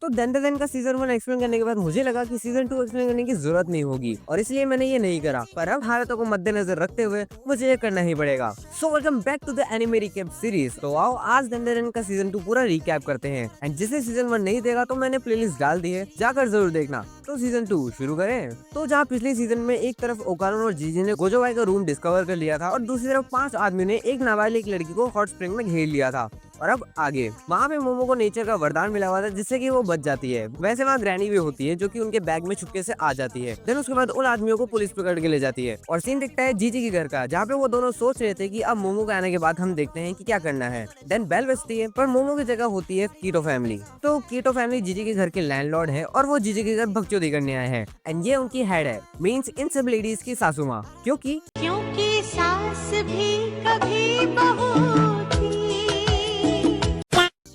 तो दंडन का season 1 explain करने के बाद मुझे लगा कि सीजन 2 एक्सप्लेन करने की जरूरत नहीं होगी और इसलिए मैंने ये नहीं करा, पर अब हालातों को मद्देनजर रखते हुए मुझे ये करना ही पड़ेगा। So welcome back to the anime recap series. तो आओ आज दंडन का सीजन 2 पूरा रिकैप करते हैं। एंड जिसे सीजन 1 नहीं देखा तो मैंने प्लेलिस्ट डाल दी है, जाकर जरूर देखना। तो सीजन 2 शुरू करें। तो जहाँ पिछले सीजन में एक तरफ ओकानो और जीजी ने गोजो भाई का रूम डिस्कवर कर लिया था और दूसरी तरफ 5 आदमी ने एक नाबालिग लड़की को हॉट स्प्रिंग में घेर लिया था। और अब आगे वहाँ पे मोमो को नेचर का वरदान मिला हुआ था जिससे कि वो बच जाती है। वैसे वहाँ ग्रैनी भी होती है जो कि उनके बैग में छुपके से आ जाती है। देन उसके बाद उन आदमियों को पुलिस पकड़ के ले जाती है और सीन दिखता है जीजी के घर का, जहाँ पे वो दोनों सोच रहे थे कि अब मोमो के आने के बाद हम देखते हैं कि क्या करना है। देन बेल बजती है, पर मोमो की जगह होती है कीटो फैमिली। तो कीटो फैमिली जीजी के घर के लैंडलॉर्ड है और वो जीजी के घर भगचोदी करने आए हैं। एंड ये उनकी हेड है, मीन्स इन सब लेडीज की सासू माँ, क्योंकि सास भी कभी बहू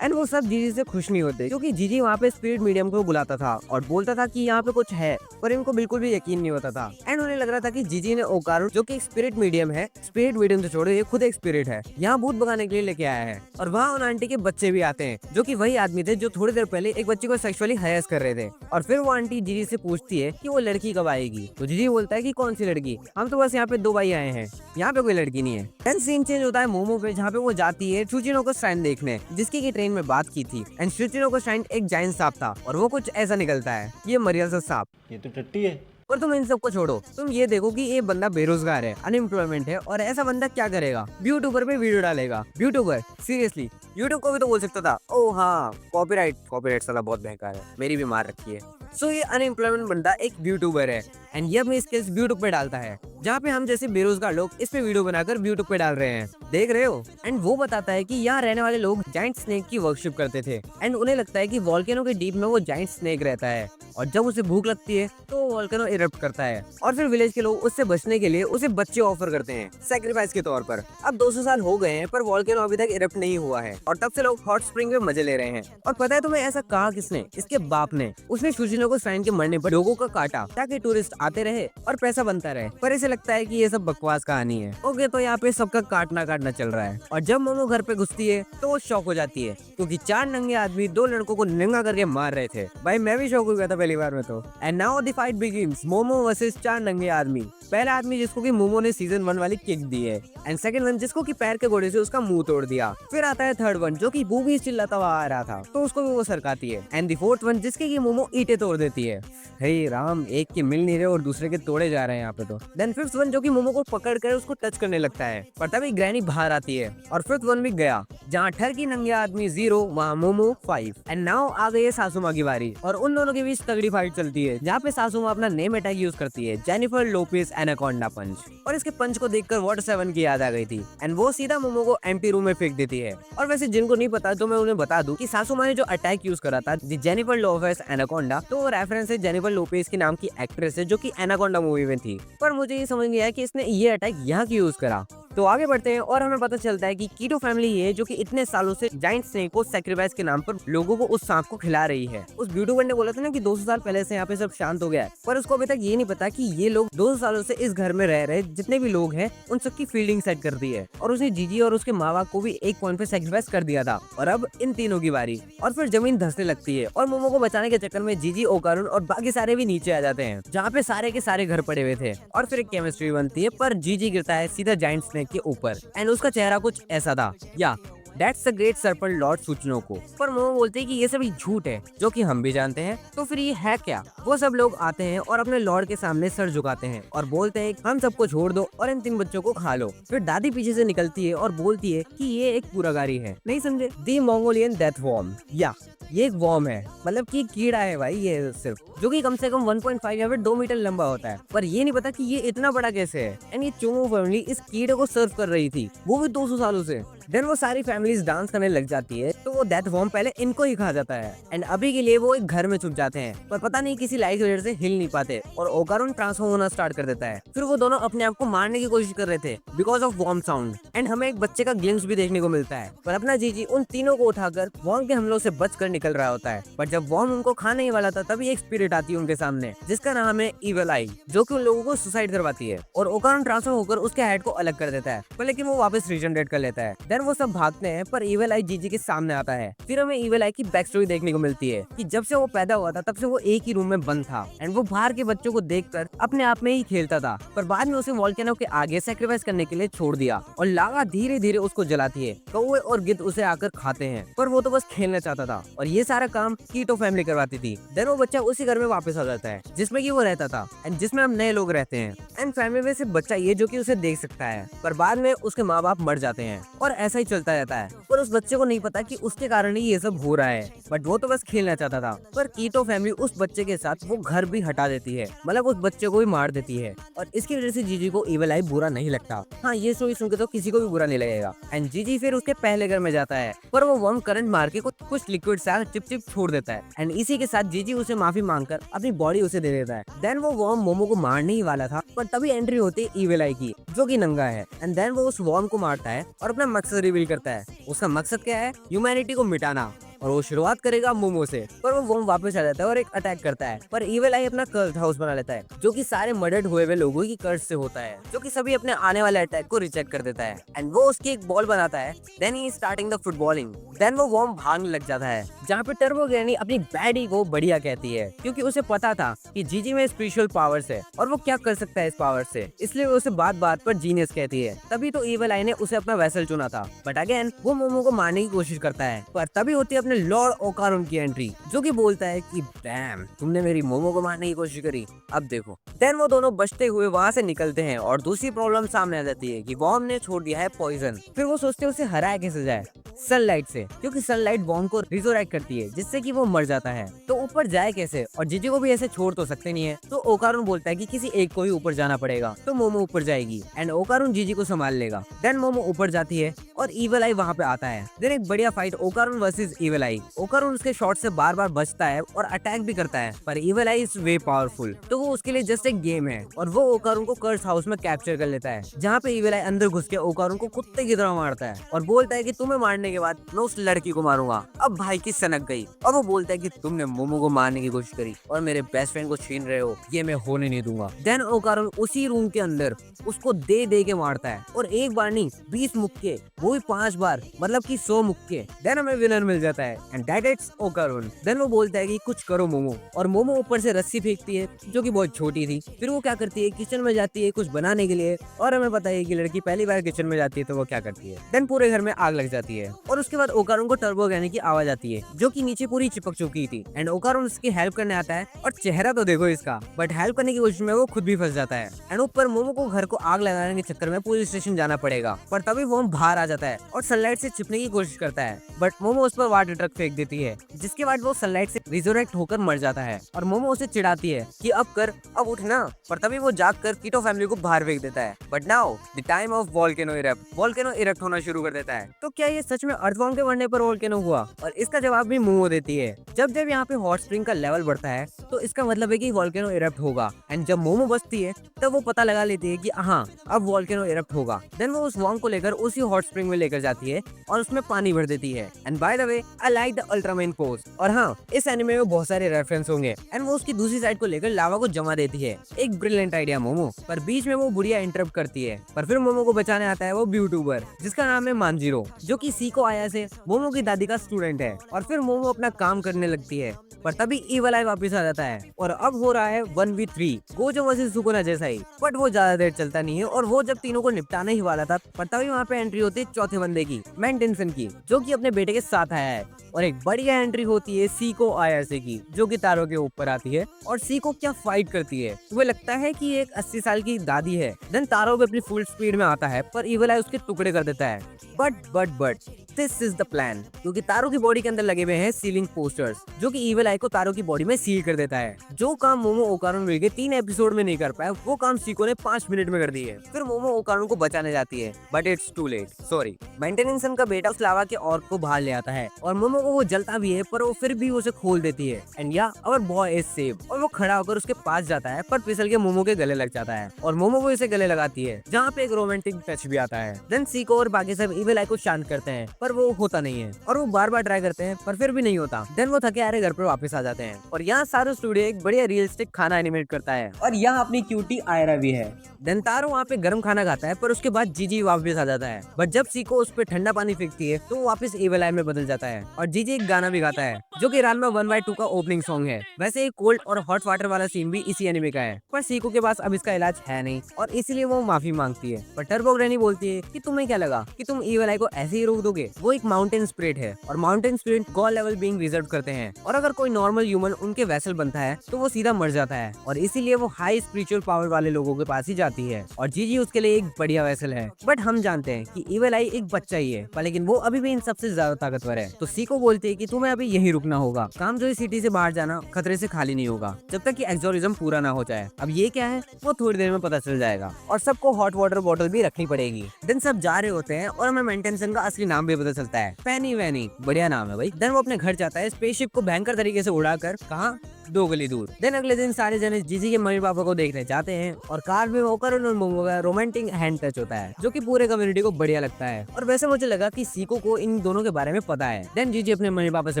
एंड वो सब जीजी से खुश नहीं होते क्योंकि जीजी वहाँ पे स्पिरिट मीडियम को बुलाता था और बोलता था कि यहाँ पे कुछ है, पर इनको बिल्कुल भी यकीन नहीं होता था। एंड उन्हें लग रहा था कि जीजी ने ओकारो जो कि एक स्पिरिट मीडियम है, स्पिरिट मीडियम से छोड़ो ये खुद एक स्पिरिट है, यहाँ भूत भगाने के लिए लेके आया है। और वहाँ उन आंटी के बच्चे भी आते हैं जो कि वही आदमी थे जो थोड़ी देर पहले एक बच्चे को सेक्सुअली हरास कर रहे थे। और फिर वो आंटी जीजी से पूछती है कि वो लड़की कब आएगी, तो जीजी बोलता है कि कौन सी लड़की, हम तो बस यहाँ पे 2 भाई आए हैं, यहाँ पे कोई लड़की नहीं है। देन सीन चेंज होता है मोमो पे, जहाँ पे वो जाती है चुचिनो को श्राइन देखने, जिसकी की ट्रेन में बात की थी। एंड चुचिनो को श्राइन एक जायंट सांप था और वो कुछ ऐसा निकलता है, ये मरिया सांप। ये तो टट्टी है। और तुम इन सबको छोड़ो, तुम ये देखो कि ये बंदा बेरोजगार है, अनएम्प्लॉयमेंट है, और ऐसा बंदा क्या करेगा, यूट्यूबर पे वीडियो डालेगा। यूट्यूबर सीरियसली, यूट्यूब को भी तो बोल सकता था। ओ हाँ, कॉपीराइट साला बहुत बेकार है, मेरी भी मार रखी है। सो ये अनएम्प्लॉयमेंट बंदा एक यूट्यूबर है एंड ये अपनी स्किल्स यूट्यूब पे डालता है, जहाँ पे हम जैसे बेरोजगार लोग इस पे वीडियो बनाकर यूट्यूब पे डाल रहे हैं, देख रहे हो। एंड वो बताता है कि यहाँ रहने वाले लोग जाइंट स्नेक की वर्कशिप करते थे एंड उन्हें लगता है कि वॉल्केनो के डीप में वो जाइंट स्नेक रहता है और जब उसे भूख लगती है तो वॉल्केनो इरप्ट करता है और फिर विलेज के लोग उससे बचने के लिए उसे बच्चे ऑफर करते हैं सैक्रिफाइस के तौर पर। अब 200 साल हो गए हैं पर वॉल्केनो अभी तक इरप्ट नहीं हुआ है और तब से लोग हॉट स्प्रिंग में मजे ले रहे हैं। और पता है तुम्हें ऐसा कहा किसने? इसके बाप ने। उसने शुजिनो को श्राइन के मरने पर लोगों का काटा ताकि टूरिस्ट आते रहे और पैसा बनता रहे, पर इसे लगता है कि ये सब बकवास कहानी है। ओके, तो यहाँ पे सबका काटना चल रहा है और जब मोमो घर पे घुसती है तो वो शॉक हो जाती है क्योंकि 4 नंगे आदमी 2 लड़कों को नंगा करके मार रहे थे। भाई मैं भी शॉक हो गया था पहली बार में तो। And now the fight begins, momo versus 4 नंगे आदमी। पहला आदमी जिसको कि मोमो ने सीजन 1 वाली किक दी है एंड सेकंड वन जिसको कि पैर के घोड़े से उसका मुंह तोड़ दिया। फिर आता है थर्ड वन जो कि बूबी चिल्लाता हुआ आ रहा था तो उसको भी वो सरकाती है। एंड द फोर्थ वन जिसके की मोमो ईंटें तोड़ देती है। हे राम, एक के मिल नहीं रहे और दूसरे के तोड़े जा रहे हैं यहाँ पे तो। देन फिफ्थ वन जो कि मोमो को पकड़ कर उसको टच करने लगता है, पर तभी ग्रैनी बाहर आती है और फिफ्थ वन भी गया। जहाँ ठरकी नंगे आदमी 0 वहाँ मोमो 5। एंड नाउ आ गई है सासुमा की बारी और उन दोनों के बीच तगड़ी फाइट चलती है जहाँ पे सासुमा अपना नेम अटैक यूज करती है, जेनिफर लोपेज एनाकोंडा पंच। और इसके पंच को देखकर वाटर 7 की याद आ गई थी एंड वो सीधा मोमो को एम्प्टी रूम में फेंक देती है। और वैसे जिनको नहीं पता तो मैं उन्हें बता दूं कि सासुमा ने जो अटैक यूज करा था जेनिफर लोपेज एनाकोंडा, तो वो रेफरेंस है जेनिफर लोपेज के नाम की एक्ट्रेस है जो कि एनाकोंडा मूवी में थी। पर मुझे ये समझ नहीं आया कि इसने ये अटैक यहाँ क्यों यूज करा। तो आगे बढ़ते हैं और हमें पता चलता है कि कीटो फैमिली है जो कि इतने सालों से जाइंट स्नेक को सैक्रिफाइस के नाम पर लोगों को उस सांप को खिला रही है। उस यूट्यूबर ने बोला था ना कि 200 साल पहले से यहाँ पे सब शांत हो गया है, पर उसको अभी तक ये नहीं पता कि ये लोग 200 सालों से इस घर में रह रहे जितने भी लोग हैं उन सबकी फील्डिंग सेट कर दी है और उसने जीजी और उसके माँ बाप को भी एक पॉइंट पे सैक्रिफाइस कर दिया था। और अब इन तीनों की बारी। और फिर जमीन धंसने लगती है और मोमो को बचाने के चक्कर में जीजी, ओकारुन और बाकी सारे भी नीचे आ जाते हैं जहाँ पे सारे के सारे घर पड़े हुए थे। और फिर एक केमिस्ट्री बनती है पर जीजी गिरता है सीधा जाइंट स्नेक के ऊपर एंड उसका चेहरा कुछ ऐसा था, या that's the great serpent lord सुचनो को। पर मोमो बोलते हैं कि ये सभी झूठ है जो कि हम भी जानते हैं, तो फिर ये है क्या? वो सब लोग आते हैं और अपने लॉर्ड के सामने सर झुकाते हैं और बोलते हैं हम सबको छोड़ दो और इन 3 बच्चों को खा लो। फिर दादी पीछे से निकलती है और बोलती है कि ये एक पुरागारी है, नहीं समझे? दी मंगोलियन डेथ वॉर्म, या ये एक वॉर्म है, मतलब कि कीड़ा है भाई ये सिर्फ, जो कि कम से कम 1.5 या फिर 2 मीटर लंबा होता है। पर ये नहीं पता कि ये इतना बड़ा कैसे है। एंड ये चोमो फैमिली इस कीड़े को सर्व कर रही थी, वो भी 200 सालों से। देन वो सारी फैमिलीज डांस करने लग जाती है तो वो डेथ वॉर्म पहले इनको ही खा जाता है एंड अभी के लिए वो एक घर में छुप जाते हैं, पर पता नहीं किसी लाइट की वजह से हिल नहीं पाते और ओकारुन ट्रांसफॉर्म होना स्टार्ट कर देता है। फिर वो दोनों अपने आप को मारने की कोशिश कर रहे थे because of warm sound and हमें एक बच्चे का ग्लिम्स भी देखने को मिलता है, पर अपना जीजी उन तीनों को उठाकर वॉर्म के हमलों से बचकर निकल रहा होता है। पर जब वॉर्म उनको खाने ही वाला था तभी एक स्पिरिट आती है उनके सामने जिसका नाम है इविल आई, जो कि उन लोगों को सुसाइड करवाती है और ओकारुन ट्रांसफॉर्म होकर उसके हेड को अलग कर देता है, पर लेकिन वो वापस रीजनरेट कर लेता है। देन देन वो सब भागते हैं पर इविल आई जीजी के सामने आता है। फिर हमें इविल आई की बैक स्टोरी देखने को मिलती है कि जब से वो पैदा हुआ था तब से वो एक ही रूम में बंद था एंड वो बाहर के बच्चों को देखकर अपने आप में ही खेलता था, पर बाद में उसे वोल्केनो के आगे सैक्रिफाइस करने के लिए छोड़ दिया और लावा धीरे धीरे उसको जलाती है। कौवे और गिद्ध उसे आकर खाते हैं, पर वो तो बस खेलना चाहता था और ये सारा काम कीटो फैमिली करवाती थी। देन वो बच्चा उसी घर में वापस आ जाता है जिसमें कि वो रहता था एंड जिसमें हम नए लोग रहते हैं एंड फैमिली में सिर्फ बच्चा ये जो कि उसे देख सकता है, पर बाद में उसके माँ बाप मर जाते हैं और ऐसा ही चलता रहता है। पर उस बच्चे को नहीं पता कि उसके कारण ही ये सब हो रहा है, बट वो तो बस खेलना चाहता था। पर कीटो फैमिली उस बच्चे के साथ वो घर भी हटा देती है, मतलब उस बच्चे को भी मार देती है और इसकी वजह से जीजी को इविल आई बुरा नहीं लगता। हाँ, ये स्टोरी सुनकर तो किसी को भी बुरा नहीं लगेगा। एंड जीजी फिर उसके पहले घर में जाता है पर वो वर्म करंट मार के कुछ लिक्विड सा चिप चिप छोड़ देता है एंड इसी के साथ जीजी उसे माफी मांगकर अपनी बॉडी उसे दे देता है। देन वो वर्म मोमो को मारने ही वाला था पर तभी एंट्री होती है इविल आई की जो कि नंगा है एंड देन वो उस वर्म को मारता है और अपना मकसद रिवील करता है। उसका मकसद क्या है? ह्यूमैनिटी को मिटाना, और वो शुरुआत करेगा मोमो से। पर वो वर्म वापस आ जाता है और एक अटैक करता है, पर इविल आई अपना कर्स हाउस बना लेता है जो कि सारे मर्डर्ड हुए हुए लोगों की कर्स से होता है, जो कि सभी अपने आने वाले अटैक को रिजेक्ट कर देता है एंड वो उसकी एक बॉल बनाता है। Then he starting the footballing. Then वो वर्म भागने लग जाता है जहाँ पे टर्बो ग्रैनी अपनी बैडी को बढ़िया कहती है क्योंकि उसे पता था कि जीजी में स्पिरिचुअल पावर्स है और वो क्या कर सकता है इस पावर से, इसलिए वो उसे बात बात पर जीनियस कहती है। तभी तो इविल आई ने उसे अपना वेसल चुना था। बट अगेन वो मोमो को मारने की कोशिश करता है, पर तभी होती है अपने लॉर्ड ओकारुन की एंट्री जो कि बोलता है कि डैम, तुमने मेरी मोमो को मारने की कोशिश करी, अब देखो। देन वो दोनों बचते हुए वहाँ से निकलते हैं और दूसरी प्रॉब्लम सामने आ जाती है कि वर्म ने छोड़ दिया है पॉइजन। फिर वो सोचते हैं उसे हराया कैसे जाए? सनलाइट से, क्योंकि सनलाइट वर्म को रिजोरेक्ट करती है जिससे कि वो मर जाता है। तो ऊपर जाए कैसे? और जीजी को भी ऐसे छोड़ तो सकते नहीं है। तो ओकारुन बोलता है कि किसी एक को ही ऊपर जाना पड़ेगा, तो मोमो ऊपर जाएगी एंड ओकारुन जीजी को संभाल लेगा। देन मोमो ऊपर जाती है और इविल आई वहाँ पे आता है। देन एक बढ़िया फाइट ओकारुन वर्सेस इविल आई। ओकारुन उसके शॉट से बार बार बचता है और अटैक भी करता है, पर evil eye is way powerful, तो वो उसके लिए जस्ट एक गेम है और वो ओकारुन को कर्स हाउस में कैप्चर कर लेता है जहाँ पे इविल आई अंदर घुस के ओकारुन को कुत्ते की तरह मारता है और बोलता है कि तुम्हें मारने के बाद मैं उस लड़की को मारूंगा। अब भाई की सनक गई और वो बोलता है कि तुमने मोमो को मारने की कोशिश करी और मेरे बेस्ट फ्रेंड को छीन रहे हो, ये मैं होने नहीं दूंगा। देन ओकारुन उसी रूम के अंदर उसको दे दे के मारता है और एक बार नहीं 20 मुक्के, वो भी 5 बार, मतलब कि 100 मुक्के। देन हमें विनर मिल जाता है एंड दैट इज ओकारुन। देन वो बोलता है कि कुछ करो मोमो, और मोमो ऊपर से रस्सी फेंकती है जो कि बहुत छोटी थी। फिर वो क्या करती है, किचन में जाती है कुछ बनाने के लिए, और हमें पता है कि लड़की पहली बार किचन में जाती है तो वो क्या करती है। देन पूरे घर में आग लग जाती है और उसके बाद ओकारुन को टर्बो कहने की आवाज आती है जो कि नीचे पूरी चिपक चुकी थी एंड ओकारुन उसकी हेल्प करने आता है और चेहरा तो देखो इसका, बट हेल्प करने की कोशिश में वो खुद भी फंस जाता है एंड ऊपर मोमो को घर को आग लगाने के चक्कर में पुलिस स्टेशन जाना पड़ेगा। पर तभी वो बाहर आ जाता है और सनलाइट से छिपने की कोशिश करता है, बट मोमो उस पर वाटर ट्रक फेंक देती है जिसके बाद वो सनलाइट से रिजोरेक्ट होकर मर जाता है और मोमो उसे चिढ़ाती है कि अब कर, अब उठना। पर तभी वो जाग कर कीटो फैमिली को बाहर फेंक देता है। But now the time of volcano erupt. Volcano erupt होना शुरू कर देता है। तो क्या ये सच में अर्थवॉर्म के मरने पर वोल्केनो हुआ? और इसका जवाब भी मोमो देती है। जब जब यहाँ पे हॉट स्प्रिंग का लेवल बढ़ता है तो इसका मतलब है कि वोल्केनो इरप्ट होगा एंड जब मोमो बचती है तब वो पता लगा लेती है कि हाँ अब वोल्केनो इरप्ट होगा। देन वो उस वॉर्म को लेकर उसी हॉट स्प्रिंग में लेकर जाती है और उसमें पानी भर देती है। And by the way I like the Ultraman pose. और हाँ, इस एनिमे में बहुत सारे रेफरेंस होंगे एंड वो उसकी दूसरी साइड को लेकर लावा को जमा देती है। एक ब्रिलियंट आइडिया मोमो, पर बीच में वो बुढ़िया इंटरप्ट करती है। पर फिर मोमो को बचाने आता है वो यूट्यूबर जिसका नाम है मांजीरो, जो कि सीको आया से मोमो की दादी का स्टूडेंट है। और फिर मोमो अपना काम करने लगती है, पर तभी इविल आई वापस आ जाता है और अब हो रहा है 1v3 गोजो वर्सेस सुकुना जैसा ही। बट वो ज्यादा देर चलता नहीं है और वो जब तीनों को निपटाने ही वाला था, पर तभी वहाँ पे एंट्री होती है चौथे बंदे की, मेंटेंसन की, जो कि अपने बेटे के साथ आया है। और एक बढ़िया एंट्री होती है सीको आयासे की, जो कि तारो के ऊपर आती है और सीको क्या फाइट करती है। तुम्हें लगता है कि एक 80 साल की दादी है। देन तारो भी अपनी फुल स्पीड में आता है पर इविल आई उसके टुकड़े कर देता है। But this is the plan, क्योंकि तारो की बॉडी के अंदर लगे हुए हैं सीलिंग पोस्टर्स, जो कि इविल आई को तारो की बॉडी में सील कर देता है। जो काम मोमो ओकारुन मिल के 3 एपिसोड में नहीं कर पाया, वो काम सीको ने 5 मिनट में कर दी है। फिर मोमो ओकारुन को बचाने जाती है, but it's too late. Sorry, मेंटेनेंसन का बेटा उस लावा के और को बाहर ले आता है और मोमो को वो जलता भी है, पर वो फिर भी उसे खोल देती है। एंड या अवर बॉय इज सेव। और वो खड़ा होकर उसके पास जाता है, पर फिसल के मोमो के गले लग जाता है और मोमो वो इसे गले लगाती है, जहाँ पे एक रोमांटिक टच भी आता है। देन सीको और बाकी सब इविल आई को शांत करते हैं, पर पर वो होता नहीं है और वो बार बार ट्राई करते हैं पर फिर भी नहीं होता। देन वो थके हारे घर पर वापस आ जाते हैं और यहाँ सारो स्टूडियो एक बढ़िया रियलिस्टिक खाना एनिमेट करता है और यहाँ अपनी क्यूटी आयरा भी है। देन तारो वहाँ पे गर्म खाना खाता है पर उसके बाद जीजी वापस आ जाता है, बट जब सीको उस पर ठंडा पानी फेंकती है तो वो वापस एविल आई में बदल जाता है और जीजी एक गाना भी गाता है जो कि रान में 1/2 का ओपनिंग सॉन्ग है। वैसे एक कोल्ड और हॉट वाटर वाला सीन भी इसी एनिमे का है, पर सीको के पास अब इसका इलाज है नहीं और इसीलिए वो माफी मांगती है। पर टर्बो ग्रैनी बोलती है कि तुम्हें क्या लगा कि तुम एविल आई को ऐसे ही रोक दोगे? वो एक माउंटेन स्पिरिट है और mountain spirit God level being reserve करते हैं और अगर कोई नॉर्मल ह्यूमन उनके वेसल बनता है तो वो सीधा मर जाता है और इसीलिए वो हाई स्पिरिचुअल पावर वाले लोगों के पास ही जाती है और जीजी उसके लिए एक बढ़िया वेसल है। बट हम जानते हैं कि एविल आई एक बच्चा ही है, पर लेकिन वो अभी भी इन सबसे ज्यादा ताकतवर है। तो सीको बोलते है कि तुम्हें अभी यही रुकना होगा, काम जो इस सिटी से बाहर जाना खतरे से खाली नहीं होगा जब तक कि एक्सोरिज्म पूरा ना हो जाए। अब ये क्या है वो थोड़ी देर में पता चल जाएगा और सबको हॉट वाटर बॉटल भी रखनी पड़ेगी। देन सब जा रहे होते हैं और हमें मेंटेनेंस का असली नाम भी पता चलता है, पैनी वैनी, बढ़िया नाम है भाई। देन वो अपने घर जाता है स्पेसशिप को भयंकर तरीके से उड़ाकर, कहाँ 2 गली दूर। देन अगले दिन सारे जने जीजी के मम्मी पापा को देखने जाते हैं और कार में होकर और मोमो का रोमांटिक हैंड टच होता है जो कि पूरे कम्युनिटी को बढ़िया लगता है और वैसे मुझे लगा कि सीको को इन दोनों के बारे में पता है। देन जीजी अपने मम्मी पापा से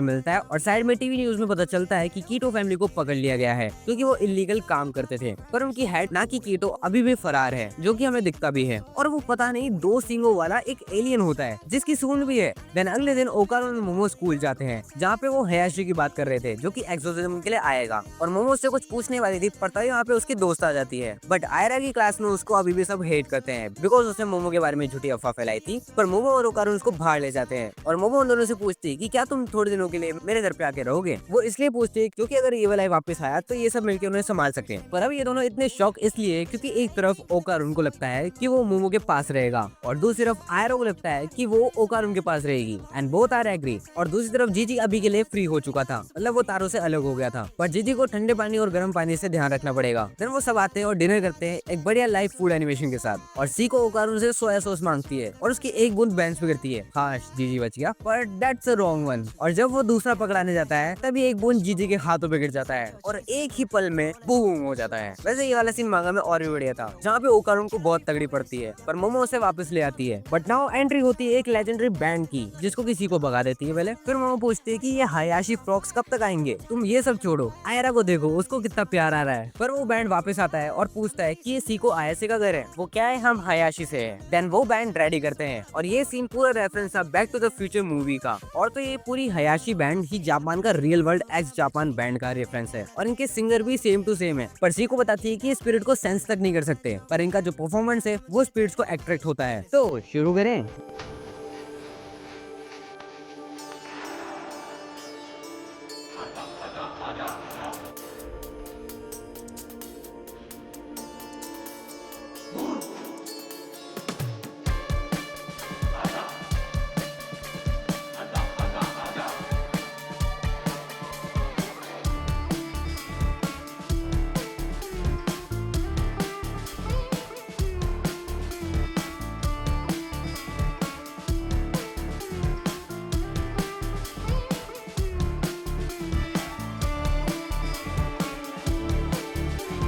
मिलता है और साइड में टीवी न्यूज में पता चलता है कि कीटो फैमिली को पकड़ लिया गया है क्योंकि वो इलीगल काम करते थे, पर उनकी हेड ना की कीटो अभी भी फरार है जो कि हमें दिखता भी है और वो पता नहीं 2 सींगों वाला एक एलियन होता है जिसकी सूंड भी है। देन अगले दिन ओकारो और मोमो स्कूल जाते हैं जहाँ पे वो हयाशी की बात कर रहे थे जो कि एक्सोर्सिज्म के लिए आएगा और मोमो से कुछ पूछने वाली थी पर तभी वहाँ पे उसकी दोस्त आ जाती है। बट आयरा की क्लास में उसको अभी भी सब हेट करते हैं बिकॉज उसने मोमो के बारे में झूठी अफवाह फैलाई थी। पर मोमो और ओकारो उसको बाहर ले जाते हैं और मोमो उन दोनों से पूछती है कि क्या तुम थोड़े दिनों के लिए मेरे घर पे आके रहोगे। वो इसलिए पूछती है क्योंकि अगर एविल आई वापस आया तो ये सब मिलकर उन्हें संभाल सकते हैं। पर अब ये दोनों इतने शॉक इसलिए क्योंकि एक तरफ ओकारो को लगता है कि वो मोमो के पास रहेगा और दूसरी तरफ आयरा को लगता है कि वो ओकारो के पास रहेगी एंड बोथ आर एग्री। और दूसरी तरफ जीजी अभी के लिए फ्री हो चुका था, मतलब वो तारो से अलग हो गया था, पर जीजी को ठंडे पानी और गर्म पानी से ध्यान रखना पड़ेगा। देन वो सब आते हैं और डिनर करते हैं एक बढ़िया लाइव फूड एनिमेशन के साथ और सीको ओकारो से सोया सॉस मांगती है और उसकी एक बूंद बेंच पे गिरती है। हाँ जीजी बच गया, पर दैट्स अ रॉन्ग वन। और जब वो दूसरा पकड़ाने जाता है तभी एक बूंद जीजी के हाथों पे गिर जाता है और एक ही पल में बूम हो जाता है। वैसे ये वाला सीन मांगा में और भी बढ़िया था जहाँ पे ओकारो को बहुत तगड़ी पड़ती है पर मोमो उसे वापस ले आती है। बट नाउ एंट्री होती है एक लेजेंडरी बैंड की जिसको किसी को भगा देती है पहले। फिर मोमो पूछती है कि ये हयाशी फ्रॉक्स कब तक आएंगे, तुम ये सब छोड़ो, आयरा को देखो उसको कितना प्यार आ रहा है। पर वो बैंड वापस आता है और पूछता है कि ये सीको आयासे का घर है। वो क्या है, हम हयाशी से है। देन वो बैंड रेडी करते हैं और ये सीन पूरा रेफरेंस था back to the future movie का। और तो ये पूरी हयाशी बैंड ही जापान का real world ex Japan band का रेफरेंस है और इनके सिंगर भी सेम टू सेम है। पर सीको बताती है कि स्पिरिट को सेंस तक नहीं कर सकते पर इनका जो परफॉर्मेंस है वो स्पिरिट्स को अट्रैक्ट होता है। तो शुरू करें।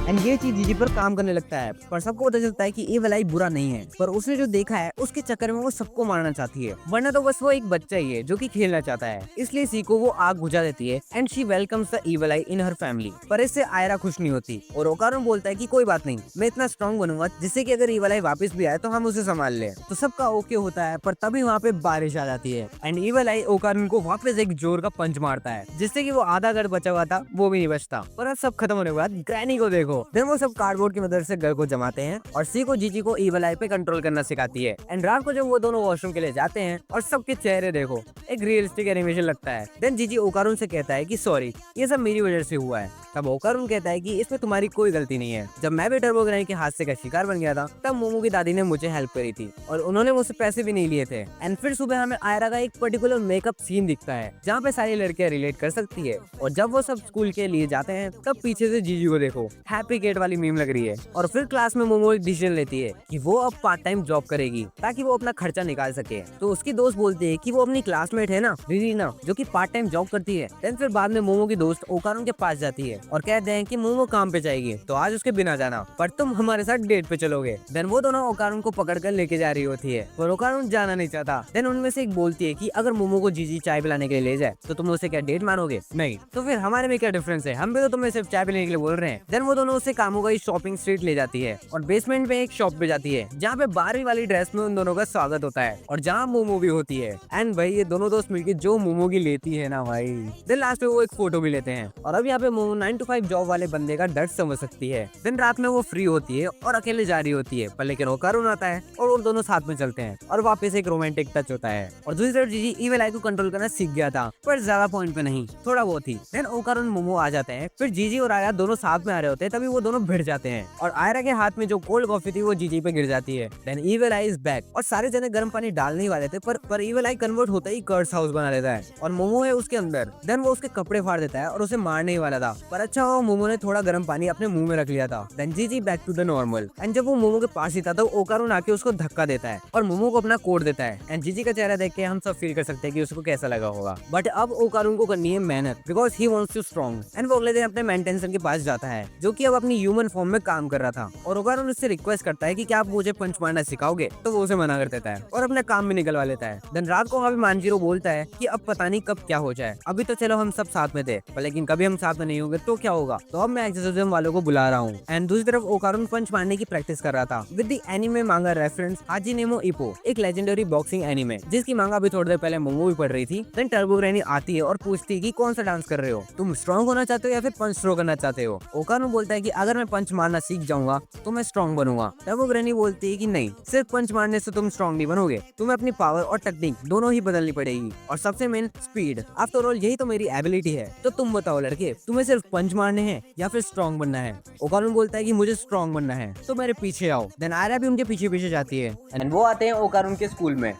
एंड ये चीज जीजी पर काम करने लगता है पर सबको पता चलता है कि एविल आई बुरा नहीं है पर उसने जो देखा है उसके चक्कर में वो सबको मारना चाहती है, वरना तो बस वो एक बच्चा ही है जो कि खेलना चाहता है। इसलिए सीको वो आग बुझा देती है and she welcomes the evil eye in her family. पर इससे आयरा खुश नहीं होती और ओकारो बोलता है कि कोई बात नहीं, मैं इतना स्ट्रॉन्ग बनूंगा जिससे कि अगर एविल आई वापस भी आए तो हम उसे संभाल ले। तो सबका ओके होता है पर तभी वहाँ पे बारिश आ जाती है एंड एविल आई ओकारो को वापस एक जोर का पंच मारता है जिससे कि वो आधा घर बचा हुआ था वो भी नहीं बचता। पर अब सब खत्म होने के बाद ग्रैनी को देखो। देन वो सब कार्डबोर्ड की मदद से घर को जमाते हैं और सीको जीजी को एविल आई पे कंट्रोल करना सिखाती है। एंड रात को जब वो दोनों वॉशरूम के लिए जाते हैं और सबके चेहरे देखो, एक रियलिस्टिक एनिमेशन लगता है। देन जीजी ओकारो से कहता है कि सॉरी ये सब मेरी वजह से हुआ है। तब ओकारो कहता है कि इसमें तुम्हारी कोई गलती नहीं है, जब मैं भी टर्बो ग्रैनी के हादसे का शिकार बन गया था तब मोमो की दादी ने मुझे हेल्प करी थी और उन्होंने मुझसे पैसे भी नहीं लिए थे। एंड फिर सुबह हमें आयरा का एक पर्टिकुलर मेकअप सीन दिखता है जहाँ पे सारी लड़कियां रिलेट कर सकती है। और जब वो सब स्कूल के लिए जाते हैं तब पीछे से जीजी को देखो, हैप्पी केट वाली मीम लग रही है। और फिर क्लास में मोमो एक डिसीजन लेती है कि वो अब पार्ट टाइम जॉब करेगी ताकि वो अपना खर्चा निकाल सके। तो उसकी दोस्त बोलती है कि वो अपनी क्लासमेट है ना रीना जो कि पार्ट टाइम जॉब करती है। देन फिर बाद में मोमो की दोस्त ओकारो के पास जाती है और कहते हैं कि मोमो काम पे जाएगी तो आज उसके बिना जाना, पर तुम हमारे साथ डेट पे चलोगे। देन वो दोनों ओकारुन को पकड़ कर लेके जा रही होती है, पर ओकारुन जाना नहीं चाहता। देन उनमें से एक बोलती है कि अगर मोमो को जीजी चाय पिलाने के लिए ले जाए तो तुम उसे क्या डेट मानोगे? नहीं। तो फिर हमारे में क्या डिफरेंस है, हम भी तो तुम्हें सिर्फ चाय पिलाने के लिए बोल रहे हैं। देन वो दोनों उसे कामुगाई शॉपिंग स्ट्रीट ले जाती है और बेसमेंट में एक शॉप पे जाती है जहाँ पे 12वीं वाली ड्रेस में उन दोनों का स्वागत होता है और जहाँ मोमो भी होती है। एंड भाई ये दोनों दोस्त मिलकर जो मोमो की लेती है ना भाई, देन लास्ट में वो एक फोटो भी लेते हैं। और अब यहाँ पे मोमो 9 to 5 जॉब वाले बंदे का दर्द समझ सकती है। देन रात में वो फ्री होती है और अकेले जा रही होती है, पर लेकिन ओकारुन आता है और वो दोनों साथ में चलते हैं और वापस एक रोमांटिक टच होता है। और दूसरी तरफ जीजी इविल आई को कंट्रोल करना सीख गया था, पर ज्यादा पॉइंट पे नहीं, थोड़ा बहुत ही। देन ओकारुन मोमो आ जाते हैं, फिर जीजी और आयरा दोनों साथ में आ रहे होते हैं, तभी वो दोनों भिड़ जाते हैं और आयरा के हाथ में जो कोल्ड कॉफी थी वो जीजी पे गिर जाती है। Then evil eye is back और सारे जने गर्म पानी डालने ही वाले थे, पर इविल आई कन्वर्ट होता ही कर्स हाउस बना लेता है और मोमो है उसके अंदर। देन वो उसके कपड़े फाड़ देता है और उसे मारने ही वाला था, पर अच्छा हुआ मोमो ने थोड़ा गर्म पानी अपने मुंह में रख लिया था। Then Gigi back to the normal. And जब वो मोमो के पास ही था तो ओकारुन आके उसको धक्का देता है और मोमो को अपना कोड देता है। एंड जीजी का चेहरा देख के हम सब फील कर सकते हैं कि उसको कैसा लगा होगा। बट अब ओकारुन को करनी है मेहनत, because he wants to strong. And वो अगले दिन अपने मेंटेंशन के पास जाता है जो कि अब अपनी ह्यूमन फॉर्म में काम कर रहा था, और ओकारुन उससे रिक्वेस्ट करता है कि क्या आप मुझे पंच मारना सिखाओगे, तो वो उसे मना कर देता है और अपना काम भी निकलवा लेता है। देन रात को वहाँ पे मांजिरो बोलता है कि अब पता नहीं कब क्या हो जाए, अभी तो चलो हम सब साथ में थे, पर लेकिन कभी हम साथ में नहीं होंगे तो क्या होगा, तो अब मैं एक्सोर्सिज्म वालों को बुला रहा हूँ। एंड दूसरी तरफ ओकारुन पंच मारने की प्रैक्टिस कर रहा था विद द एनिमे मांगा रेफरेंस हाजिनेमो इप्पो, एक लेजेंडरी बॉक्सिंग एनिमे जिसकी मांगा अभी थोड़ी देर पहले मोमो भी पढ़ रही थी। देन टर्बो ग्रैनी आती है और पूछती है कि कौन सा डांस कर रहे हो, तुम स्ट्रॉन्ग होना चाहते हो या फिर पंच थ्रो करना चाहते हो। ओकारुन बोलता है कि अगर मैं पंच मारना सीख जाऊंगा तो मैं स्ट्रॉन्ग बनूंगा। टर्बो ग्रैनी बोलती है कि नहीं, सिर्फ पंच मारने से तुम स्ट्रॉन्ग नहीं बनोगे, तुम्हें अपनी पावर और टेक्निक दोनों ही बदलनी पड़ेगी, और सबसे मेन स्पीड। आफ्टर ऑल यही तो मेरी एबिलिटी है, तो तुम बताओ लड़के, तुम्हें सिर्फ पंच मारने हैं या फिर स्ट्रॉन्ग बनना है। ओकारुन बोलता है कि मुझे स्ट्रॉन्ग बनना है, तो मेरे पीछे आओ। देन आयरा भी उनके पीछे पीछे जाती है एंड वो आते हैं ओकारुन के स्कूल में।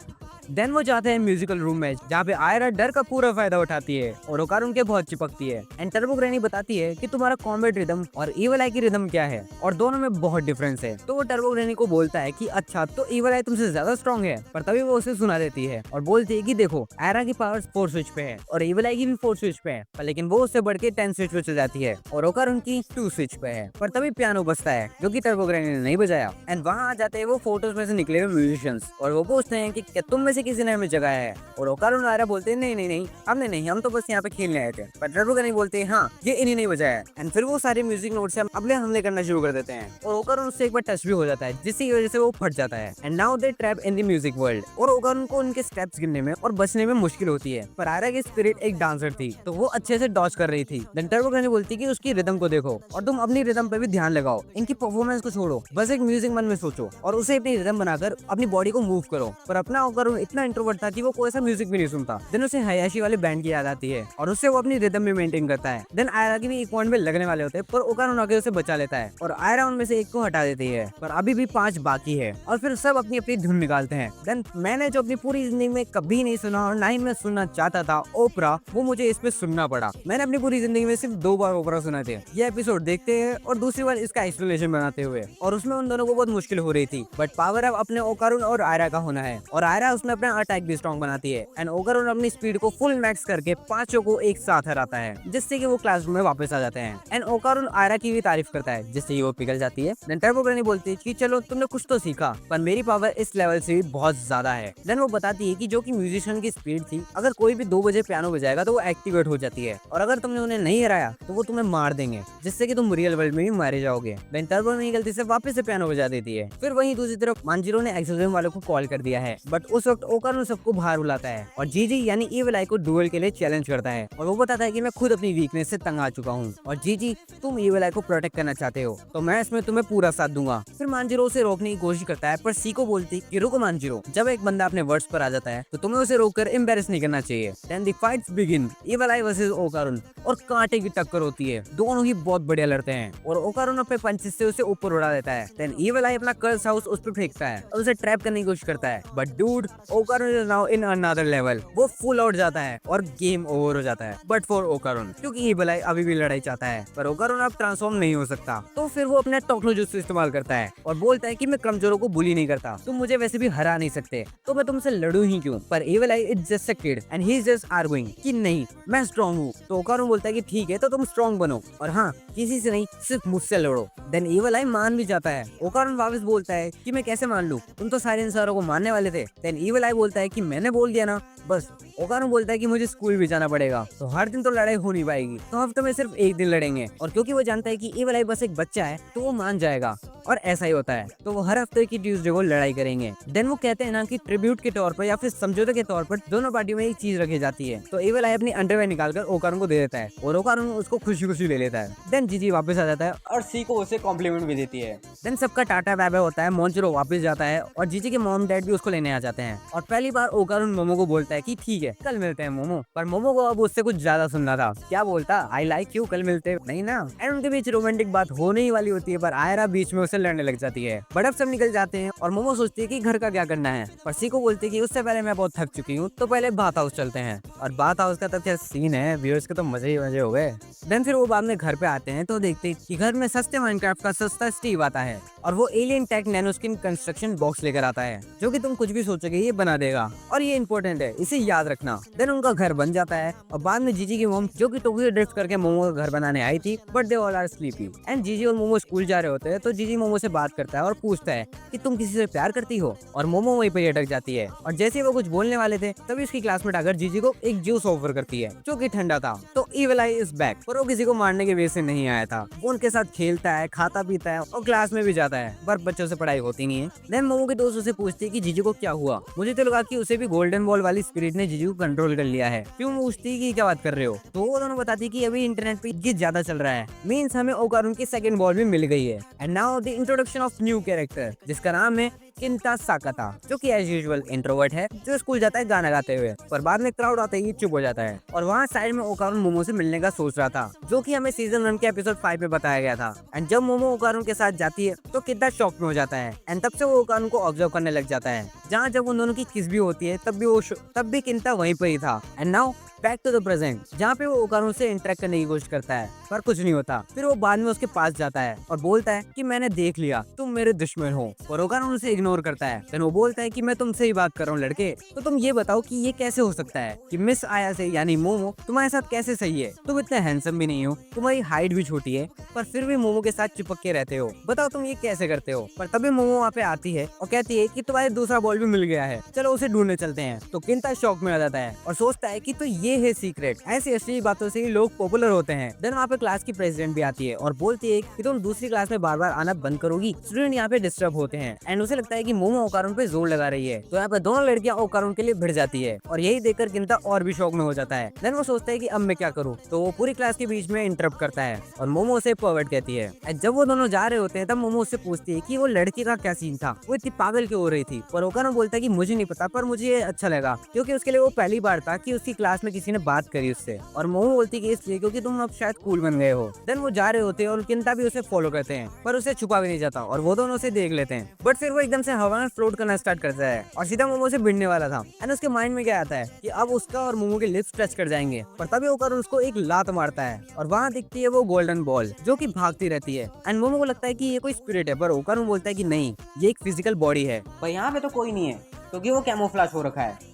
देन वो जाते हैं म्यूजिकल रूम में जहाँ पे आयरा डर का पूरा फायदा उठाती है और ओकारुन के बहुत चिपकती है। एंड टर्बो ग्रैनी बताती है कि तुम्हारा कॉम्बैट रिदम और इविल आई की रिदम क्या है और दोनों में बहुत डिफरेंस है। तो वो टर्बो ग्रैनी को बोलता है कि अच्छा तो इविल आई तुमसे ज्यादा स्ट्रॉन्ग है, पर तभी वो उसे सुना देती है और बोलती है कि देखो आयरा की पावर 4 स्विच पे है और इविल आई की भी 4 स्विच पे है, पर लेकिन वो उससे बढ़ के 10 स्विच पे चल जाती है और ओकारुन की 2 स्विच पे है। पर तभी पियानो बजता है जो कि टर्बो ग्रैनी ने नहीं बजाया। एंड वहाँ आ जाते हैं वो फोटोज में से निकले हुए म्यूजिशियंस और वो पूछते हैं कि क्या तुम में से किसी ने हमें जगाया है, और ओकारुन आयरा बोलते हैं नहीं नहीं नहीं, हमने नहीं, हम तो बस यहाँ पे खेलने आए थे। पर टर्बो ग्रैनी बोलते हैं हाँ ये इन्हीं नहीं बजाया है। एंड फिर वो सारे म्यूजिक नोट से हम अगले हमले करना शुरू कर देते हैं और ओकारुन उससे एक बार टच भी हो जाता है जिसकी वजह से वो फट जाता है। And now they trap in the music world और ओकारुन को उनके स्टेप्स गिनने में और बचने में मुश्किल होती है। पर आयरा की स्पिरिट एक डांसर थी तो वो अच्छे से डॉज कर रही थी। देन टर्बो ग्रैनी बोलती है कि उसकी रिदम को देखो और तुम अपनी रिदम पे भी ध्यान लगाओ, इनकी परफॉर्मेंस को छोड़ो, बस एक म्यूजिक मन में सोचो और उसे अपनी रिदम बनाकर अपनी बॉडी को मूव करो। पर अपना ओकारुन इतना इंट्रोवर्ट था कि वो कोई सा म्यूजिक भी नहीं सुनता। देन उसे हयाशी वाले बैंड की याद आती है और उससे वो अपनी रिदम में मेंटेन करता है। देन आयरा की भी एक पॉइंट में लगने वाले होते हैं पर ओकारुन आके उसे बचा लेता है और आयरा उनमें से एक को हटा देती है, पर अभी भी 5 बाकी है और फिर सब अपनी अपनी धुन निकालते हैं। देन मैंने जो अपनी पूरी जिंदगी में कभी नहीं सुना और ना ही मैं सुनना चाहता था ओपरा, वो मुझे इस पे सुनना पड़ा। मैंने अपनी पूरी जिंदगी में सिर्फ 2 बार ओपरा सुना थे, ये एपिसोड देखते हैं और दूसरी बार इसका एक्सप्लेनेशन बनाते हुए, और उसमें उन दोनों को बहुत मुश्किल हो रही थी। बट पावर अब अपने ओकारुन और आयरा का होना है और आयरा उसमें अपना अटैक भी स्ट्रॉन्ग बनाती है एंड ओकारुन अपनी स्पीड को फुल मैक्स करके 5 को एक साथ हराता है जिससे कि वो क्लासरूम में वापस आ जाते हैं। एंड ओकारुन आयरा की भी तारीफ करता है जिससे वो पिघल जाती है। देन टर्बो ग्रैनी बोलती है कि चलो तुमने कुछ तो सीखा, पर मेरी पावर इस लेवल से भी बहुत ज्यादा है। देन वो बताती है कि जो कि म्यूजिशियन की स्पीड थी, अगर कोई भी 2 बजे पियानो बजाएगा तो वो एक्टिवेट हो जाती है और अगर तुमने उन्हें नहीं हराया तो वो तुम्हें मार देंगे जिससे कि तुम रियल वर्ल्ड में भी मारे जाओगे। देन टर्बो ने गलती से वापस से पियानो बजा देती है। फिर वहीं दूसरी तरफ मांजिरो ने एक्सोर्सिज्म वालों को कॉल कर दिया है, बट उस वक्त ओकारुन सबको बाहर बुलाता है और जीजी यानी इविल आई को डुएल के लिए चैलेंज करता है और वो बताता है कि मैं खुद अपनी वीकनेस से तंग आ चुका हूँ और जीजी तुम इविल आई को प्रोटेक्ट करना चाहते हो तो मैं इसमें तुम्हें पूरा साथ दूंगा। फिर मांजिरो उसे रोकने की कोशिश करता है पर सी को बोलती कि रुको मांजिरो, जब एक बंदा अपने वर्ड्स पर आ जाता है तो तुम्हें उसे रोककर एम्बैरेस नहीं करना चाहिए। Then the fights begin, evil eye versus Okarun और कांटे की टक्कर होती है, दोनों ही बहुत बढ़िया लड़ते हैं और ओकारुन अपने पंचेस से उसे ऊपर उड़ा देता है। देन इविल आई अपना कर्स हाउस उस पर फेंकता है और उसे ट्रैप करने की कोशिश करता है, but dude Okarun is now in another level. वो फुल आउट जाता है और गेम ओवर हो जाता है। बट फॉर ओकारुन, क्योंकि ईविल आई अभी भी लड़ाई चाहता है, पर ओकारुन अब ट्रांसफॉर्म नहीं हो सकता। तो फिर वो अपने टोक्नो जुत्सु इस्तेमाल करता है और बोलता है कि मैं कमजोरों को बुली नहीं करता, तुम मुझे वैसे भी हरा नहीं सकते, तो मैं तुमसे लड़ू ही क्यों। पर evil I is just a kid and he is just arguing कि नहीं मैं स्ट्रॉन्ग हूँ। तो ओकारुन बोलता है कि ठीक है, तो तुम स्ट्रॉन्ग बनो, और हाँ किसी से नहीं, सिर्फ मुझसे लड़ो। देन ईविल आई मान भी जाता है। ओकारुन वापस बोलता है कि मैं कैसे मान लूं, तुम तो सारे इंसानों को मारने वाले थे। देन ईविल आई बोलता है कि मैंने बोल दिया ना, बस। ओकारुन बोलता है कि मुझे स्कूल भी जाना पड़ेगा, तो हर दिन तो लड़ाई हो नहीं पाएगी, तो हफ्ते में सिर्फ एक दिन लड़ेंगे। और क्योंकि वो जानता है कि ईविल आई बस एक बच्चा है, तो वो मान जाएगा, और ऐसा ही होता है। तो वो हर हफ्ते की ट्यूसडे को लड़ाई करेंगे। देन वो कहते हैं ना कि ट्रिब्यूट के तौर पर या फिर समझौते के तौर पर दोनों पार्टियों में एक चीज रखी जाती है। तो ईविल आई अपनी अंडरवेयर निकालकर ओकारुन को दे देता है और ओकारुन उसको खुशी खुशी ले लेता है। देन जीजी वापस आ जाता है और सी को उसे कॉम्प्लीमेंट भी देती है। देन सबका टाटा बाय बाय होता है, मोंचरो वापस जाता है और जीजी के मॉम डैड भी उसको लेने आ जाते हैं। और पहली बार ओकारुन मोमो को बोलता है कि ठीक है कल मिलते हैं मोमो। पर मोमो को अब उससे कुछ ज्यादा सुनना था। क्या बोलता, आई लाइक यू, कल मिलते नहीं ना। एंड उनके बीच रोमांटिक बात होने ही वाली होती है, पर आयरा बीच में उसे लड़ने लग जाती है। बट अब सब निकल जाते हैं और मोमो सोचती है कि घर का क्या करना है, पर सी को बोलती है कि उससे पहले मैं बहुत थक चुकी हूँ, तो पहले बाथ हाउस चलते हैं। और बाथ हाउस का तो क्या सीन है, व्यूअर्स के तो मजे ही मजे हो गए। देन फिर वो बाद में घर पे आते हैं तो देखते हैं कि घर में सस्ते माइनक्राफ्ट का सस्ता स्टीव आता है और वो एलियन टेक नैनोस्किन कंस्ट्रक्शन बॉक्स लेकर आता है, जो कि तुम कुछ भी सोचोगे ये बना देगा, और ये इंपॉर्टेंट है, इसे याद रखना। देन उनका घर बन जाता है और बाद में जीजी की मोम, जो कि टोक्यो ड्रिफ्ट करके मोमो का घर बनाने आई थी, but they all are sleepy. And Gigi और मोमो स्कूल जा रहे होते हैं, तो जीजी मोमो से बात करता है और पूछता है कि तुम किसी से प्यार करती हो, और मोमो वहीं पे अटक जाती है। और जैसे ही वो कुछ बोलने वाले थे, तभी उसकी क्लासमेट आकर जीजी को एक जूस ऑफर करती है, जो कि ठंडा था। तो ईविल आई इज बैक, पर वो किसी को मारने के बेस से नहीं आया था। वो उनके साथ खेलता है, खाता पीता है और क्लास में भी जाता है, पर बच्चों से पढ़ाई होती नहीं है। देन मोमो के दोस्त उसे पूछती है कि जीजी को क्या हुआ। मुझे तो लगा कि उसे भी गोल्डन बॉल वाली स्पिरिट ने जीजी को कंट्रोल कर लिया है। क्यों पूछती कि क्या बात कर रहे हो, तो वो दोनों बताती कि अभी इंटरनेट पे ये ज्यादा चल रहा है, मींस हमें ओकारुन की सेकंड बॉल भी मिल गई है। And now the introduction of new character, जिसका नाम है किंता साकाता, जो कि एज यूजुअल इंट्रोवर्ट है, जो स्कूल जाता है गाना गाते हुए, पर बाद में क्राउड आते ही चुप हो जाता है। और वहाँ साइड में ओकारुन मोमो से मिलने का सोच रहा था, जो कि हमें सीजन 1 के एपिसोड 5 में बताया गया था। एंड जब मोमो ओकारुन के साथ जाती है तो किंता शॉक में हो जाता है। एंड तब से वो ओकारुन को ऑब्जर्व करने लग जाता है। जहाँ जब उन दोनों की किस भी होती है, तब भी किंता वहीं पर ही था। And now back to the present, जहाँ पे वो ओकारुन से इंटरेक्ट करने की कोशिश करता है, पर कुछ नहीं होता। फिर वो बाद में उसके पास जाता है और बोलता है कि मैंने देख लिया, तुम मेरे दुश्मन हो, और ओकारुन उसे इग्नोर करता है। फिर वो बोलता है कि मैं तुमसे ही बात कर रहा हूँ लड़के, तो तुम ये बताओ कि ये कैसे हो सकता है कि मिस आया से यानी मोमो तुम्हारे साथ कैसे सही है। तुम इतने हैंडसम भी नहीं हो, तुम्हारी हाइट भी छोटी है, पर फिर भी मोमो के साथ चिपक के रहते हो, बताओ तुम ये कैसे करते हो। पर तभी मोमो वहाँ पे आती है और कहती है कि तुम्हारे दूसरा बॉल भी मिल गया है, चलो उसे ढूंढने चलते हैं। तो किंता शॉक में आ जाता है और सोचता है कि तो ये है सीक्रेट, ऐसी असली बातों से ही लोग पॉपुलर होते हैं। देन वहाँ पे क्लास की प्रेसिडेंट भी आती है और बोलती है कि तुम दूसरी क्लास में बार बार आना बंद करोगी, स्टूडेंट यहाँ पे डिस्टर्ब होते हैं। एंड उसे लगता है कि मोमो ओकारुन पे जोर लगा रही है, तो यहाँ पे दोनों लड़कियां ओकारुन के लिए भिड़ जाती है, और यही देखकर किंता और भी शौक में हो जाता है। देन वो सोचता है कि अब मैं क्या करूँ, तो वो पूरी क्लास के बीच में इंटरप्ट करता है और मोमो उसे परवर्ट कहती है। एंड जब वो दोनों जा रहे होते हैं, तब मोमो उससे पूछती है कि वो लड़की का क्या सीन था, वो इतनी पागल क्यों हो रही थी। पर ओकारुन बोलता है कि मुझे नहीं पता, पर मुझे अच्छा लगा क्योंकि उसके लिए वो पहली बार था कि उसकी क्लास में किसी ने बात करी उससे। और मोमो बोलती है कि इसलिए क्योंकि तुम अब शायद कूल बन गए हो। देन वो जा रहे होते हैं और किंता भी उसे फॉलो करते हैं, पर उसे छुपा भी नहीं जाता और वो दोनों उसे देख लेते हैं। बट फिर वो एकदम से हवा में फ्लोट करना स्टार्ट करता है और सीधा मोमो से भिड़ने वाला था। एंड उसके माइंड में क्या आता है कि अब उसका और मोमो के लिप्स टच कर जाएंगे, पर तभी ओकारुन उसको एक लात मारता है और वहाँ दिखती है वो गोल्डन बॉल, जो कि भागती रहती है। एंड मोमो को लगता है कि ये कोई स्पिरिट है, पर ओकारुन बोलता है कि नहीं, ये एक फिजिकल बॉडी है, पर यहाँ पे तो कोई नहीं है क्योंकि वो कैमोफ्लेज हो रखा है।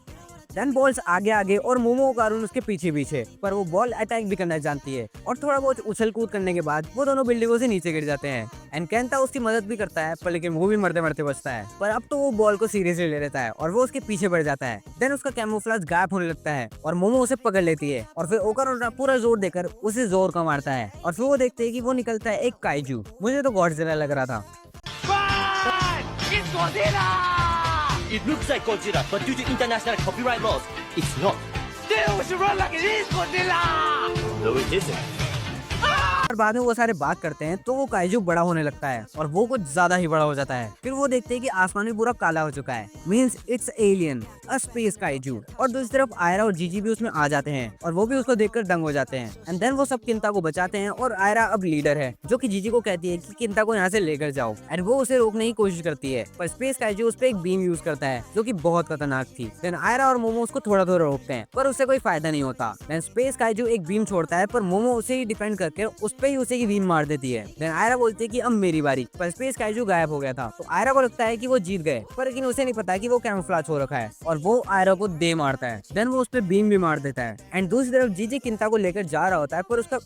देन बॉल्स आगे आगे और मोमो ओकारुन उसके पीछे पीछे, पर वो बॉल अटैक भी करना जानती है और थोड़ा बहुत उछल कूद करने के बाद वो दोनों बिल्डिंगों से नीचे गिर जाते हैं। एंड केंटा उसकी मदद भी करता है, पर लेकिन वो भी मरते मरते बचता है। पर अब तो वो बॉल को सीरियसली ले लेता है और वो उसके पीछे बढ़ जाता है। देन उसका कैमोफ्लेज गायब होने लगता है और मोमो उसे पकड़ लेती है और फिर ओकारुन पूरा जोर देकर उसे जोर का मारता है और फिर वो देखते हैं कि वो निकलता है एक काइजू। मुझे तो गॉडजिला लग रहा था। It looks like Godzilla, but due to international copyright laws, it's not. Still, we should run like it is Godzilla! No, it isn't. Ah! और बाद में वो सारे बात करते हैं तो वो काइजू बड़ा होने लगता है और वो कुछ ज्यादा ही बड़ा हो जाता है। फिर वो देखते हैं कि आसमान भी पूरा काला हो चुका है, means it's alien, a space kaiju. और दूसरी तरफ आयरा और जीजी भी उसमें आ जाते हैं और वो भी उसको देखकर दंग हो जाते हैं। एंड देन वो सब किंता को बचाते हैं और आयरा अब लीडर है, जो कि जीजी को कहती है कि किंता को यहाँ से लेकर जाओ। एंड वो उसे रोकने की कोशिश करती है, पर स्पेस काइजू उस पर एक बीम यूज करता है जो कि बहुत खतरनाक थी। देन आयरा और मोमो उसको थोड़ा थोड़ा रोकते हैं, पर उससे कोई फायदा नहीं होता। देन स्पेस काइजू एक बीम छोड़ता है, पर मोमो उसे ही डिफेंड करके उस पे ही उसे की बीम मार देती है। देन आयरा बोलती है कि अब मेरी बारी, पर स्पेस काइजू गायब हो गया था। तो आयरा को लगता है कि वो जीत गए, पर लेकिन उसे नहीं पता कि वो कैमोफ्लेज हो रखा है और वो आयरा को दे मारता है। देन वो उस पे बीम भी मार देता है। एंड दूसरी तरफ जीजी किंता को लेकर जा रहा होता है,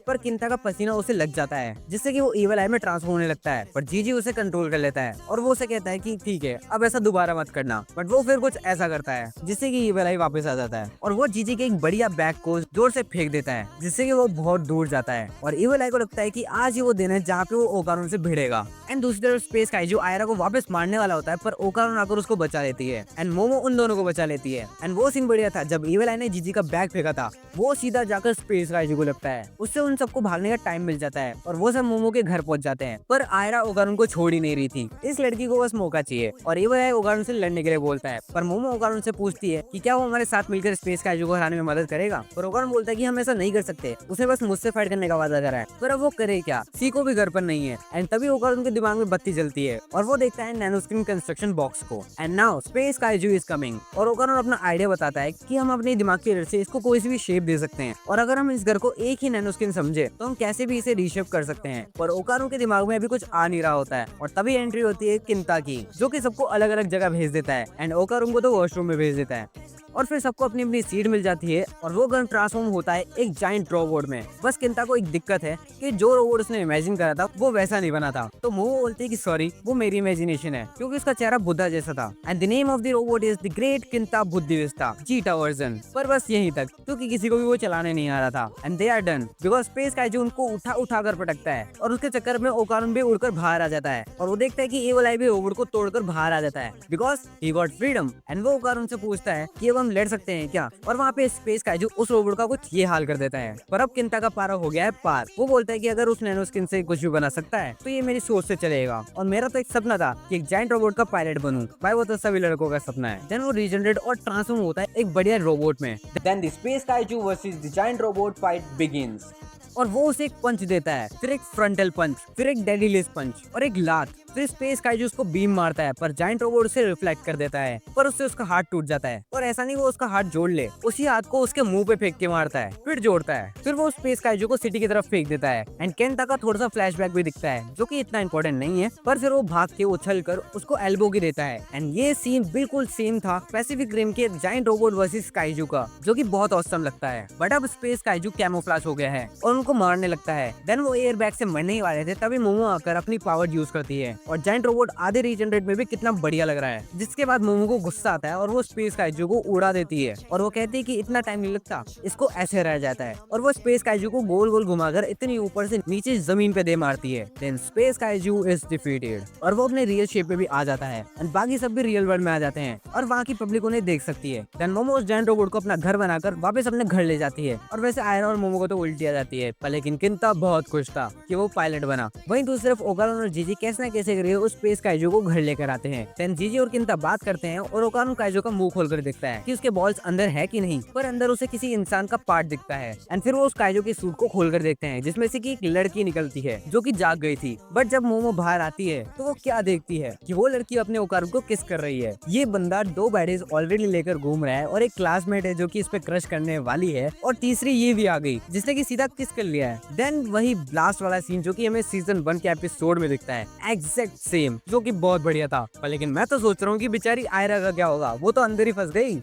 पर किंता का पसीना उसे लग जाता है, जिससे कि वो इविल आई में ट्रांसफॉर्म होने लगता है। पर जीजी उसे कंट्रोल कर लेता है और वो उसे कहता है कि ठीक है, अब ऐसा दोबारा मत करना। बट वो फिर कुछ ऐसा करता है जिससे कि इविल आई वापस आ जाता है और वो जीजी के एक बढ़िया बैग को जोर से फेंक देता है, जिससे कि वो बहुत दूर जाता है। और इविल आई को लगता है कि आज ही वो दिन है जहाँ पे वो ओकारोन से भिड़ेगा। एंड दूसरी तरफ स्पेस काइजू आयरा को वापस मारने वाला होता है, पर ओकारोन आकर उसको बचा लेती है एंड मोमो उन दोनों को बचा लेती है। एंड वो सीन बढ़िया था जब इविल आई ने जीजी का बैग फेंका था, वो सीधा जाकर स्पेस काइजू को लगता है। उससे उन सबको भागने का टाइम मिल जाता है और वो सब मोमो के घर पहुंच जाते हैं। पर आयरा ओकारोन को छोड़ ही नहीं रही थी, इस लड़की को बस मौका चाहिए और इविल आई ओकारोन से लड़ने के लिए बोलता है। पर मोमो ओकारोन से पूछती है कि क्या वो हमारे साथ मिलकर स्पेस काइजू को हराने में मदद करेगा। पर ओकारोन बोलता है कि हम ऐसा नहीं कर सकते, उसने बस मुझसे फाइट करने का वादा करा है। पर अब वो करे क्या, सी को भी घर पर नहीं है। एंड तभी ओकारोन के दिमाग में बत्ती जलती है और वो देखता है नैनोस्क्रीन कंस्ट्रक्शन बॉक्स को। And now space kaiju is coming. और ओकारोन अपना आइडिया बताता है कि हम अपने दिमाग की वजह से इसको कोई सी भी शेप दे सकते हैं और अगर हम इस घर को एक ही नैनोस्क्रीन समझे तो हम कैसे भी इसे रीशेप कर सकते हैं। पर ओकारोन के दिमाग में अभी कुछ आ नहीं रहा होता है और तभी एंट्री होती है किंता की, जो कि सबको अलग अलग जगह भेज देता है एंड ओकारोन को तो वॉशरूम में भेज देता है। और फिर सबको अपनी अपनी सीट मिल जाती है और वो गन ट्रांसफॉर्म होता है एक जाइंट रोबोट में। बस किंता को एक दिक्कत है कि जो रोबोट उसने इमेजिन करा था वो वैसा नहीं बना था। तो मोमो बोलती है कि सॉरी, वो मेरी इमेजिनेशन है, क्योंकि उसका चेहरा बुद्धा जैसा था। And the name of the robot is the great किंता बुद्धिविस्ता चीटा वर्जन। पर बस यहीं तक, क्योंकि किसी को भी वो चलाने नहीं आ रहा था। And they are done because space kaiju उनको उठा कर पटकता है और उसके चक्कर में ओकारोन भी उड़कर बाहर आ जाता है और वो देखता है कि इविल आई भी रोबोट को तोड़कर बाहर आ जाता है because he got freedom. And वो ओकारोन से पूछता है कि अब हम लड़ सकते हैं क्या, और वहाँ पे स्पेस काइजू उस रोबोट का कुछ ये हाल कर देता है। पर अब किंता का पारा हो गया है पार। वो बोलता है कि अगर उस नैनो स्किन से कुछ भी बना सकता है तो ये मेरी सोच से चलेगा और मेरा तो एक सपना था कि एक जाइंट रोबोट का पायलट बनूं। भाई वो तो सभी लड़कों का सपना है। देन वो रीजनरेट और ट्रांसफॉर्म होता है एक बढ़िया रोबोट में। Then the space kaiju versus the giant robot fight begins. और वो उसे एक पंच देता है, फिर एक फ्रंटल पंच, फिर एक डेडलीलेस पंच और एक लात। फिर स्पेस काइजू उसको बीम मारता है, पर जाइंट रोबोट उसे रिफ्लेक्ट कर देता है, पर उससे उसका हाथ टूट जाता है। और ऐसा नहीं वो उसका हाथ जोड़ ले, उसी हाथ को उसके मुंह पे फेंक के मारता है, फिर जोड़ता है। फिर वो स्पेस काइजू को सिटी की तरफ फेंक देता है। एंड केंटा का थोड़ा सा फ्लैशबैक भी दिखता है, जो कि इतना इंपॉर्टेंट नहीं है, पर फिर वो भाग के उछल कर उसको एल्बो की देता है। एंड ये सीन बिल्कुल सेम था पैसिफिक रिम के जाइंट रोबोट वर्सेस काइजू का, जो कि बहुत औसम लगता है। बट अब स्पेस काइजू कैमोफ्लेज हो गया है और उनको मारने लगता है। देन वो एयर बैग से मरने ही वाले थे, तभी मोमो आकर अपनी पावर यूज करती है और जाइंट रोबोट आधे रीजनरेट में भी कितना बढ़िया लग रहा है। जिसके बाद मोमो को गुस्सा आता है और वो स्पेस काइजू को उड़ा देती है और वो कहती है कि इतना टाइम नहीं लगता, इसको ऐसे रह जाता है। और वो स्पेस काइजू को गोल गोल घुमाकर इतनी ऊपर से नीचे जमीन पे दे मारती है। Then space kaiju is defeated और वो अपने रियल शेप में भी आ जाता है एंड बाकी सब भी रियल वर्ल्ड में आ जाते हैं और वहाँ की पब्लिक उन्हें देख सकती है। देन मोमो उस जाइंट रोबोट को अपना घर बनाकर वापस अपने घर ले जाती है और वैसे आयरा और मोमो को तो उल्टी आ जाती है, पर लेकिन किंता बहुत खुश था कि वो पायलट बना। वहीं दूसरी तरफ ओकारोन और जीजी कैसे न कैसे करके उस स्पेस काइजू को घर लेकर आते हैं। देन जीजी और किंता बात करते हैं और ओकारोन काइजू का मुंह खोलकर देखता है कि उसके बॉल्स अंदर है कि नहीं, पर अंदर उसे किसी इंसान का पार्ट दिखता है। एंड फिर वो उस काइजू के सूट को खोलकर देखते हैं, जिसमें से कि एक लड़की निकलती है जो कि जाग गई थी। बट जब मोमो बाहर आती है तो वो क्या देखती है कि वो लड़की अपने ओकारोन को किस कर रही है। ये बंदा 2 बैडीज ऑलरेडी लेकर घूम रहा है और एक क्लासमेट है जो कि इस पे क्रश करने वाली है और तीसरी ये भी आ गई जिसने कि सीधा किस कर लिया है। देन वही ब्लास्ट वाला सीन जो कि हमें सीजन 1 के एपिसोड में दिखता है, एग्जैक्ट सेम, जो कि बहुत बढ़िया था। पर लेकिन मैं तो सोच रहा हूँ कि बेचारी आयरा का क्या होगा, वो तो अंदर ही फंस गई।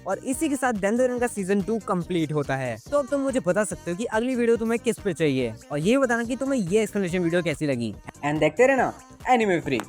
और इसी के साथ डेंजरन का सीजन 2 कंप्लीट होता है। तो अब तुम मुझे बता सकते हो कि अगली वीडियो तुम्हें किस पे चाहिए और ये बताना कि तुम्हें ये एक्सप्लेनेशन वीडियो कैसी लगी। एंड देखते रहना एनिमे फ्रीक।